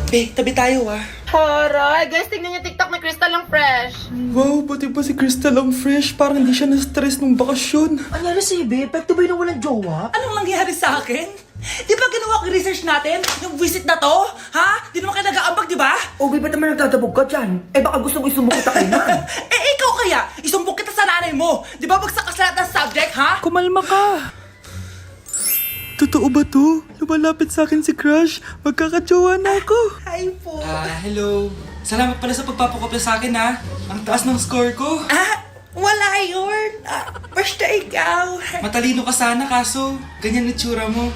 Be, tabi tayo Horay, guys, tingnan niyo TikTok ni Crystal ang fresh. Wow, buti pa si Crystal ang fresh. Parang hindi siya na-stress nung bakasyon. Anyari si Ibe? Epekto ba yun na walang jowa? Anong nangyari sa akin? Di ba ginawa ko yung research natin? Yung visit na to? Ha? Di naman kayo nag-aambag, di ba? Okay, ba't naman nagdadabog ka dyan? Eh baka gusto mo isumukot ka kay man. Ikaw kaya, isumbok kita sa nanay mo. Di ba bagsak ka sa lahat ng subject, ha? Kumalma ka. Totoo ba to? Lumalapit sa akin si Crush. Magkakajowa na ako. Hi po. Hello. Salamat pala sa pagpapakopya sa akin, ha. Ang taas ng score ko. Wala yun. Basta ikaw. Matalino ka sana, kaso ganyan na tsura mo.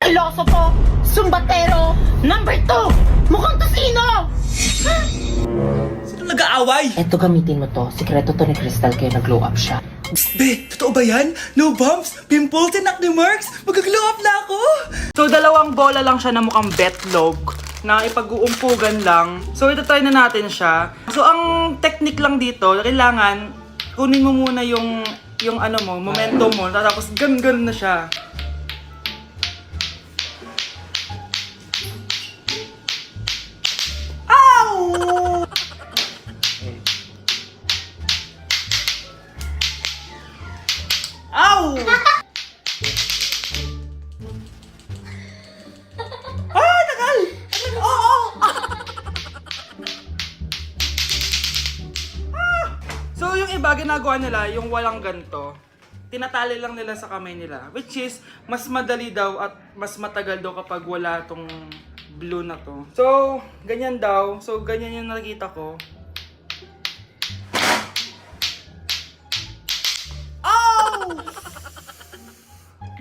Iloso to, sumbatero, number 2, mukhang tosino. Sino nag-aaway? Eto, gamitin mo to. Sikreto to ni Crystal kaya nag-glow up siya. Be, totoo ba yan? No bumps, pimples, and acne marks? Mag-glow up na ako! So, dalawang bola lang siya na mukhang betlog na ipag-uumpugan lang. So, itatry na natin siya. So, ang technique lang dito, kailangan kunin mo muna yung ano mo, momentum mo, tapos gan na siya. Ow! Ow! Tagal! Oo! So, yung iba, ginagawa nila, yung walang ganto, tinatali lang nila sa kamay nila. Which is, mas madali daw at mas matagal daw kapag wala tong blue na to. So, ganyan daw. So, ganyan yung nakikita ko.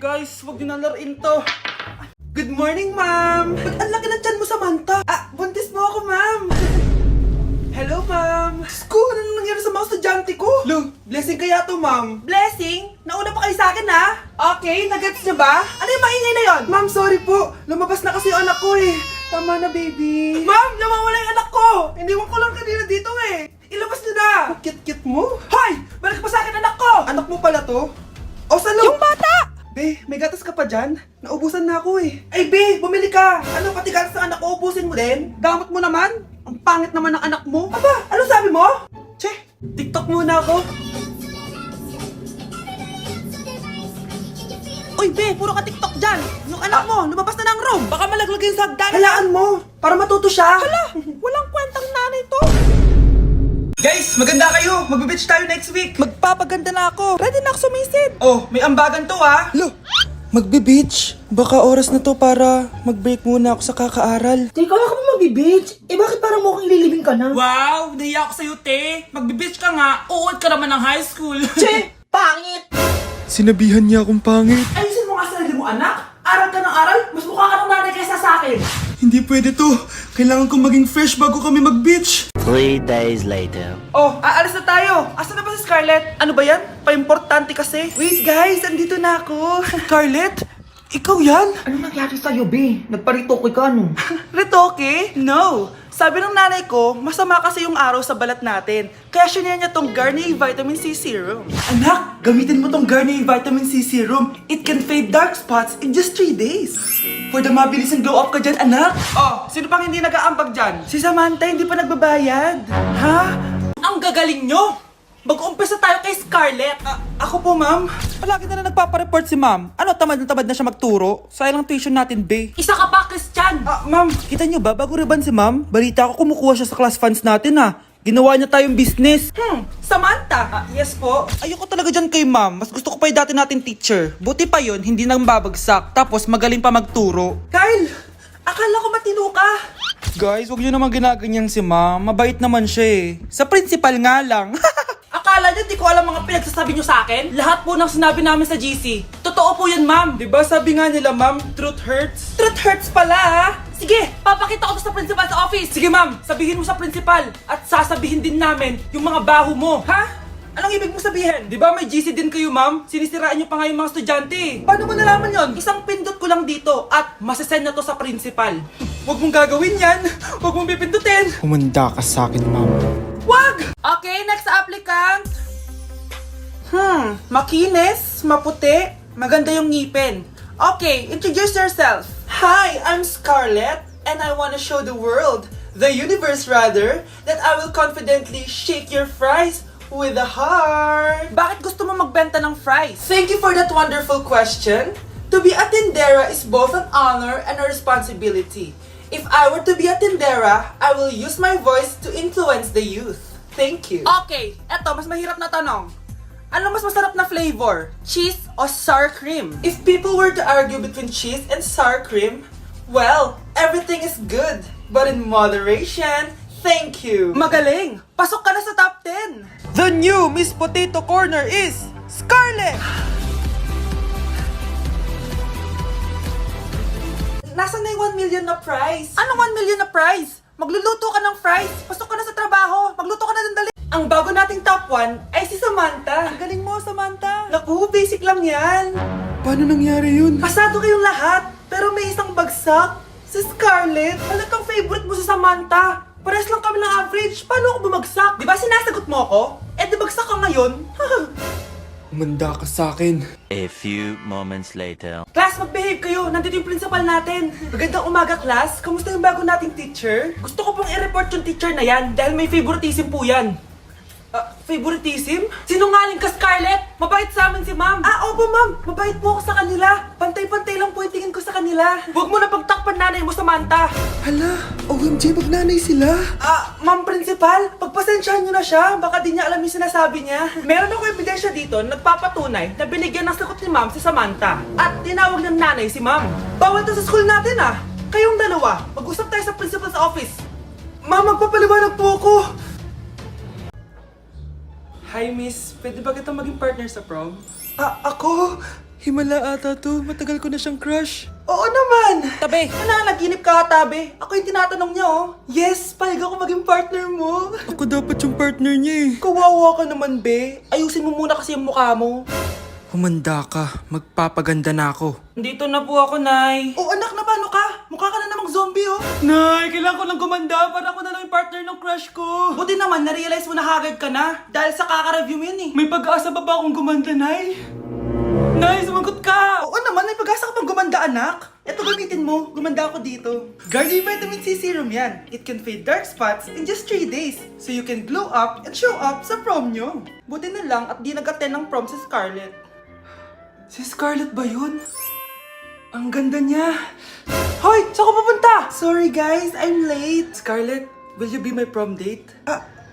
Guys, huwag din nalarin to. Good morning, ma'am! Ba't ang laki ng tiyan mo, Samantha? Buntis mo ako, ma'am! Hello, ma'am! Sko, ano nangyari sa mga estudyante ko? Lo, blessing kaya to, ma'am. Blessing? Nauna pa kayo sa akin, ha? Okay, nagets niyo ba? Ano yung maingay na yon? Ma'am, sorry po. Lumabas na kasi yung anak ko, eh. Tama na, baby. Ma'am, nawawala yung anak ko! Iniwan ko lang kanina dito, eh. Ilabas niyo na! Kit-kit mo? Hoy! Balik pa sa akin, anak ko! Anak mo pala to? O, salo? Yung bata! Be, may gatas ka pa dyan? Naubusan na ako eh. Ay, Be, bumili ka! Ano, pati gatas ng anak ko, ubusin mo din? Damot mo naman? Ang pangit naman ng anak mo. Aba, ano sabi mo? Che, TikTok muna ako. Uy, Be, puro ka TikTok dyan. Yung anak mo, lumabas na ng room. Baka malaglag yung sagdan. Halaan mo, para matuto siya. Hala, walang kwentang nanay to. Guys, maganda kayo. Magbe-beach tayo next week. Magpapaganda na ako. Ready na ako sumisid. Oh, may ambagan to ha. Lo, magbe-beach. Baka oras na to para mag-break muna ako sa kakaaral. Teka, ka ba magbe-beach? Eh bakit parang mukhang ililibing ka na? Wow, nahiya ako sa'yo, te. Magbe-beach ka nga. Uod ka naman ng high school. Che! Pangit! Sinabihan niya akong pangit. Ayusin mo nga sarili mo, anak. Aral ka ng aral. Mas mukha ka ng nanay kaysa sa akin. Hindi pwede to. Kailangan kong maging fresh bago kami mag-beach. 3 days later. Oh, aalis na tayo. Asa na ba si Scarlett? Ano ba yan? Pa-importante kasi. Wait guys, andito na ako. Scarlett? Ikaw yan? Ano nangyari sa'yo, Be? Nagparitokoy ka, no? Retoke? No. Sabi ng nanay ko, masama kasi yung araw sa balat natin. Kaya sinaya niya tong Garnier Vitamin C Serum. Anak, gamitin mo tong Garnier Vitamin C Serum. It can fade dark spots in just 3 days. For the mabilis and glow up ka dyan, anak. Oh, sino pang hindi nag-aambag dyan? Si Samantha hindi pa nagbabayad. Ha? Ang gagaling nyo! Mag-uumpisa tayo kay Scarlett. Ako po, ma'am. Palagi na nagpapareport si ma'am. Ano, tamad na siya magturo? Sayang lang tuition natin, be. Isa ka pa, Christian! Ma'am, kita niyo ba, bago riban si ma'am, balita ko kumukuha siya sa class funds natin, Ginawa niya tayong business. Samantha! Yes po. Ayoko talaga dyan kay ma'am. Mas gusto ko pa yung dati natin teacher. Buti pa yun, hindi nang babagsak. Tapos magaling pa magturo. Kyle! Akala ko matino ka. Guys, huwag niyo naman ginaganyan si ma'am. Mabait naman siya eh. Sa principal nga lang. Akala niyo di ko alam mga pinagsasabi niyo sa akin? Lahat po ng sinabi namin sa GC. Totoo po yan, ma'am. Diba sabi nga nila, ma'am, truth hurts? Truth hurts pala, ha? Sige, papakita ko to sa principal sa office. Sige, ma'am, sabihin mo sa principal. At sasabihin din namin yung mga baho mo. Ha? Anong ibig mo sabihin? Di ba may GC din kayo, ma'am? Sinisiraan niyo pa nga yung mga estudyante. Paano mo nalaman yon? Isang pindot ko lang dito at masasend na to sa principal. Huwag mong gagawin yan. Huwag mong pipindutin. Humanda ka sa akin, ma'am. Wag! Okay, next applicant. Makinis, maputi, maganda yung ngipin. Okay, introduce yourself. Hi, I'm Scarlett, and I want to show the world, the universe rather, that I will confidently shake your fries with a heart. Bakit gusto mo magbenta ng fries? Thank you for that wonderful question. To be a tindera is both an honor and a responsibility. If I were to be a tindera, I will use my voice to influence the youth. Thank you. Okay, eto, mas mahirap na tanong. Ano mas masarap na flavor? Cheese o sour cream? If people were to argue between cheese and sour cream, well, everything is good, but in moderation. Thank you. Magaling! Pasok ka na sa top 10! The new Miss Potato Corner is Scarlett! Nasaan na yung 1 million na prize? Anong 1 million na prize? Magluluto ka ng fries, pasok ka na sa trabaho, magluto ka na ng dali. Ang bago nating top 1 ay si Samantha. Ang galing mo, Samantha. Naku, basic lang yan. Paano nangyari yun? Pasado kayong lahat, pero may isang bagsak. Si Scarlett, halatang favorite mo si Samantha. Pares lang kami ng average, paano ako bumagsak? Di ba sinasagot mo ako? Eh di bagsak ka ngayon? Umanda ka sa akin. A few moments later. Class, mag-behave kayo. Nandito yung principal natin. Magandang umaga, class. Kamusta yung bago nating teacher? Gusto ko pong i-report yung teacher na yan dahil may favoritism po yan. Favoritism? Sinungaling ka, Scarlett! Mabait sa amin si ma'am. Opo, ma'am. Mabait po ako sa kanila. Pantay-pantay lang po yung tingin ko sa kanila. Huwag mo na pagtakpan nanay mo, Samantha. Hala, OMG, magnanay sila. Ma'am principal, pagpasensyahan niyo na siya. Baka di niya alam yung sinasabi niya. Meron ako ebidensya dito na nagpapatunay na binigyan ng sagot ni ma'am si Samantha. At tinawag ng nanay si ma'am. Bawal to sa school natin Kayong dalawa, mag-usap tayo sa principal's office. Ma'am, magpapaliwanag po ako. Hi, miss. Pwede ba kitang maging partner sa prom? Ako? Himala ata to, matagal ko na siyang crush. Oo naman! Tabi, nananaginip ka tabi. Ako yung tinatanong niya, Yes, payag ako maging partner mo. Ako dapat yung partner niya eh. Kawawa ka naman, be. Ayusin mo muna kasi yung mukha mo. Humanda ka, magpapaganda na ako. Dito na po ako, Nay. Oh, anak, na paano ka? Mukha ka na namang zombie, Nay, kailangan ko lang gumanda para ako na lang yung partner ng crush ko. Buti naman, na-realize mo na haggard ka na. Dahil sa kaka-review mo yun, May pag-asa ba akong gumanda, Nay? Nay, sumagot ka! Oo naman, may pag-asa ka pang gumanda, anak. Ito gamitin mo, gumanda ako dito. Garnier Vitamin C Serum yan. It can fade dark spots in just 3 days. So you can glow up and show up sa prom nyo. Buti na lang at di nag-attend ng prom si Scarlett. Si Scarlett ba yun? Ang ganda niya. Hoy! Saan ko pupunta? Sorry guys, I'm late. Scarlett, will you be my prom date?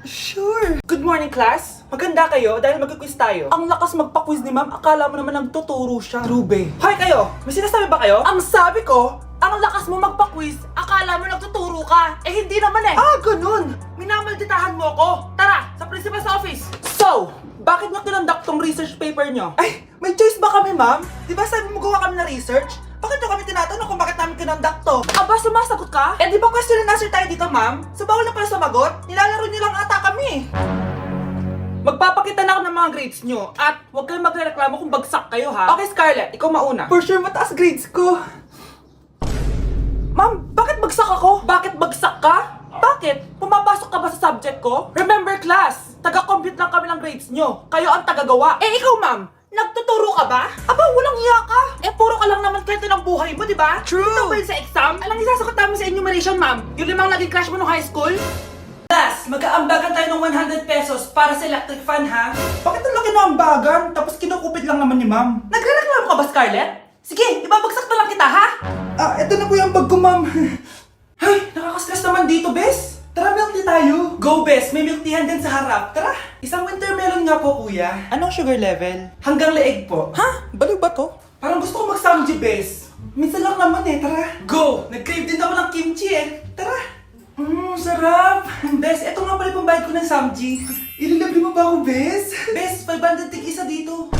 Sure. Good morning, class. Maganda kayo dahil mag-quiz tayo. Ang lakas magpa-quiz ni ma'am, akala mo naman nagtuturo siya. True, be. Hoy kayo! May sinasabi ba kayo? Ang sabi ko, ang lakas mo magpa-quiz, akala mo nagtuturo ka. Eh hindi naman ganun. Minamalditahan mo ako. Tara, sa principal's office. So, bakit nyo kinonduct tong research paper nyo? Ay, may choice ba kami, ma'am? Di ba sabi mo gawa kami na research? Bakit nyo kami tinatanong kung bakit namin kinonduct to? Aba, sumasagot ka? Eh di ba question and answer tayo dito, ma'am? So bawal na pala sumagot? Nilalaro nyo lang ata kami. Magpapakita na ako ng mga grades nyo at huwag kayong magreklamo kung bagsak kayo, ha? Okay, Scarlett, ikaw mauna. For sure, mataas grades ko. Ma'am, bakit bagsak ako? Bakit bagsak ka? Bakit? Pumapasok ka ba sa subject ko? Remember, class, taga-compute lang kami ng grades nyo. Kayo ang taga-gawa. Eh, ikaw, ma'am, nagtuturo ka ba? Aba, walang hiya ka. Eh, puro ka lang naman kwento ng buhay mo, di ba? True. Ito ba yun sa exam? Alang isasagot namin sa enumeration, ma'am? Yung 5 naging crush mo nung high school? Class, mag-aambagan tayo ng 100 pesos para sa electric fan, ha? Bakit ang laki ng ambagan? Tapos kinukupit lang naman ni ma'am. Nagre-reklamo ka ba, Scarlett? Sige, ibabagsak na lang kita, ha? Eto na po yung bag ko, ma'am. Ay, nakakaskas naman dito, Bes. Tara, milk tea tayo. Go, Bes. May milk teahan din sa harap. Tara. Isang winter melon nga po, kuya. Anong sugar level? Hanggang leeg po. Ha? Baliw ba to? Parang gusto ko mag-samji, Bes. Minsan lang naman tara. Go! Nag-crave din ako ng kimchi Tara. Sarap. Bes, eto nga pala yung pambayad ko ng samji. Ililibre mo ba ako, Bes? Bes, 500 tig isa dito.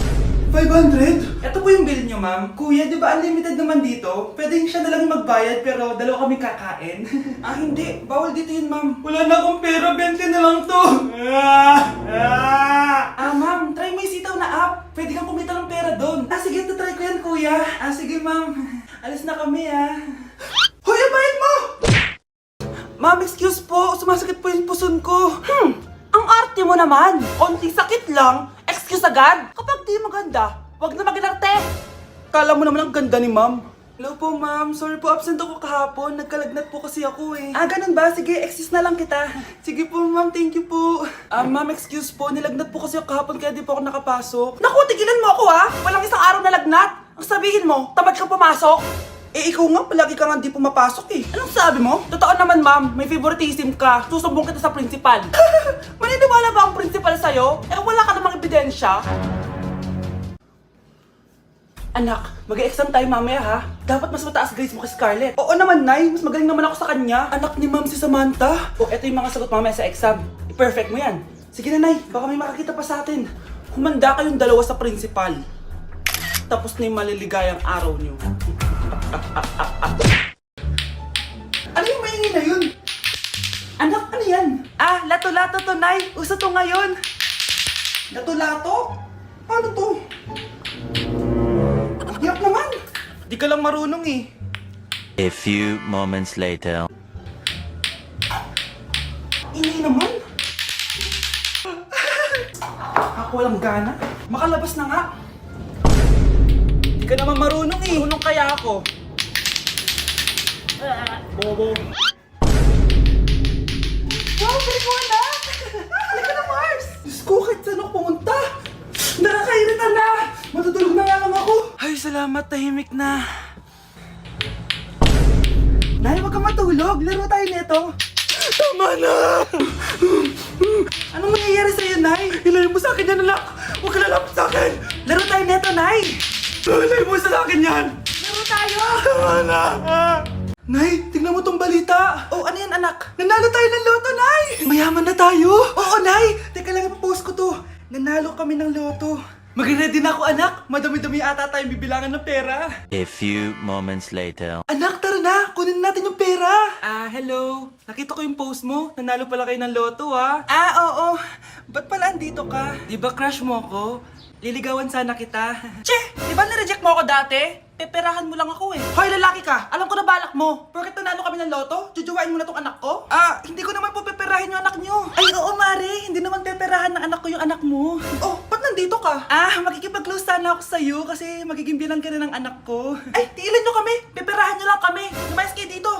500? Ito po yung bill nyo, ma'am. Kuya, di ba unlimited naman dito? Pwede siya na lang yung magbayad pero dalawa kami kakain. Hindi. Bawal dito yun, ma'am. Wala na akong pera. 20 na lang to. Ma'am. Try mo yung sitaw na app. Pwede kang kumita ng pera doon. Sige. Try ko yan, kuya. Sige, ma'am. Alis na kami, Hoy, ang bayad mo! Ma'am, excuse po. Sumasakit po yung puson ko. Ang arte mo naman. Konting sakit lang. Excuse agad. Kapag di maganda, wag na mag-inarte. Kala mo naman ang ganda ni ma'am. Hello po, ma'am. Sorry po, absent ako kahapon. Nagkalagnat po kasi ako eh. Ah, ganun ba? Sige, excuse na lang kita. Sige po, ma'am. Thank you po. Ma'am, excuse po. Nilagnat po kasi ako kahapon kaya di po ako nakapasok. Naku, tigilan mo ako ha! Walang isang araw na lagnat. Ang sabihin mo, tamad kang pumasok? Eh, ikaw nga, palagi ka nga di pumapasok eh. Anong sabi mo? Totoo naman, ma'am. May favoritism ka. Susumbong kita sa principal. Maniniwala ba ang principal sa'yo? Eh, wala ka namang ebidensya. Anak, mag-exam tayo mamaya ha. Dapat mas mataas grades mo kay Scarlett. Oo naman, Nay. Mas magaling naman ako sa kanya. Anak ni ma'am si Samantha. O, eto yung mga sagot mamaya sa exam. I-perfect mo yan. Sige na, Nay. Baka may makakita pa sa atin. Humanda kayong dalawa sa principal. Tapos na yung maliligayang araw niyo. Ano yung maingin na yun? Anak, ano yan? Ah, lato-lato to, Nay. Uso to ngayon. Lato-lato? Paano to? Hirap naman. Di ka lang marunong eh. A few moments later. Ini naman. Ako walang gana. Makalabas na nga. Di ka naman marunong eh. Marunong kaya ako. Bobo. Wow, galing mo anak! Halika na, Mars! Diyos ko, kahit saan ako pumunta. Nakakairita na! Matutulog na nga lang ako. Ay, salamat, tahimik na. Nay, huwag kang matulog. Laro tayo nito. Tama na! Anong nangyayari sa'yo, Nay? Ilayo mo sa akin yan, anak! Huwag ka lalapit sa akin! Laro tayo neto, Nay! Ilayo mo sa akin yan! Laro tayo! Tama na! Nay, tingnan mo tong balita! Oh, ano yan, anak? Nanalo tayo ng loto, Nay! Mayaman na tayo! Oo, Nay! Teka lang, ipapost ko to. Nanalo kami ng loto. Mag-ready na ako, anak! Madami-dami ata tayong bibilangan ng pera. A few moments later. Anak, tara na! Kunin natin yung pera! Hello. Nakita ko yung post mo. Nanalo pala kayo ng loto, ha? Oo. Ba't pala andito ka? Di ba crush mo ako? Liligawan sana kita. Che! Di ba nireject mo ako dati? Peperahan mo lang ako eh. Hoy, lalaki ka! Alam ko na balak mo. Porket nanalo kami ng loto, jujuwain mo na tong anak ko? Hindi ko naman po peperahin yung anak nyo. Ay, oo, Mare. Hindi naman peperahan ng anak ko yung anak mo. Oh, ba't nandito ka? Makikipag-close sana ako sa'yo kasi magiging bilang ka na ng anak ko. Ay, tiilan nyo kami. Peperahan nyo lang kami. Lumayas kayo dito.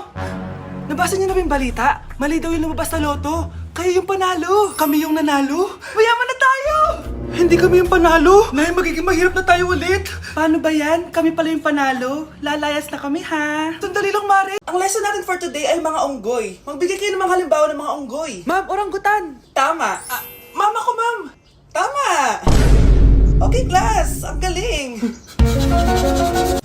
Nabasa niyo na ba yung balita? Mali daw yung lumabas sa loto. Kayo yung panalo. Kami yung nanalo. Mayaman na tayo! Hindi kami yung panalo. Nay, magiging mahirap na tayo ulit. Paano ba yan? Kami pala yung panalo. Lalayas na kami, ha? Sandali lang, Mare. Ang lesson natin for today ay mga unggoy. Magbigay kayo ng mga halimbawa ng mga unggoy. Ma'am, oranggutan. Tama. Ma'am ako, ma'am. Tama. Okay, class. Ang galing.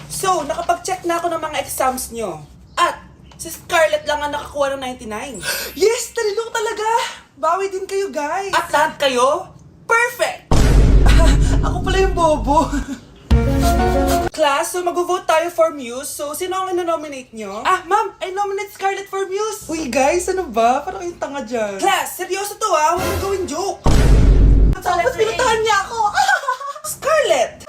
So, nakapag-check na ako ng mga exams nyo. At, si Scarlett lang ang nakakuha ng 99. Yes! Talino talaga! Bawi din kayo, guys. At lahat kayo, perfect! Ako pala yung bobo. Class, so mag-vote tayo for Muse. So, sino ang ino-nominate nyo? Ma'am, I nominate Scarlett for Muse. Uy, guys, ano ba? Parang yung tanga dyan. Class, seryoso to ha. Huwag na gawin joke. Tapos pinuntahan niya ako. Scarlett!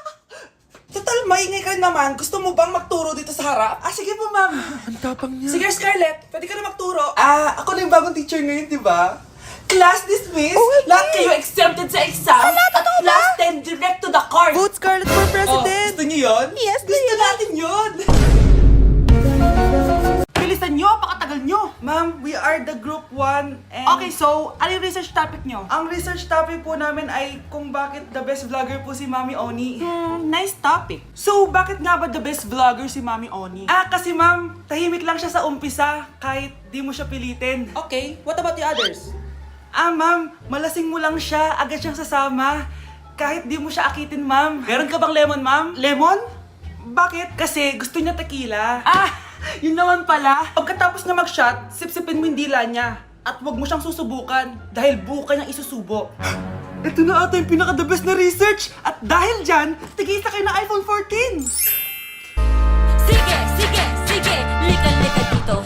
Total, maingay ka naman. Gusto mo bang magturo dito sa harap? Sige po, ma'am. Ang tapang niya. Sige, Scarlett. Pwede ka na magturo. Ako na yung bagong teacher ngayon, di ba? Class dismissed. Lahat kayo exempted sa exam. At class 10 direct to the court. Vote Scarlett for president. Gusto niyo yun? Yes, gusto natin yun. Bilisan nyo, pakatagal nyo. Ma'am, we are the group 1 and... Okay, so, ano yung research topic nyo? Ang research topic po namin ay kung bakit the best vlogger po si Mami Oni. Nice topic. So, bakit nga ba the best vlogger si Mami Oni? Kasi ma'am, tahimik lang siya sa umpisa kahit di mo siya pilitin. Okay, what about the others? Ma'am, malasing mo lang siya, agad siyang sasama. Kahit di mo siya akitin, ma'am. Meron ka bang lemon, ma'am? Lemon? Bakit? Kasi gusto niya tequila. Yun naman pala. Pagkatapos na mag-shot, sipsipin mo yung dila niya. At huwag mo siyang susubukan dahil buo ka niyang isusubo. Ito na ata yung pinaka-the best na research. At dahil dyan, tigisa kayo ng iPhone 14. Sige, sige, sige, lika-lika dito.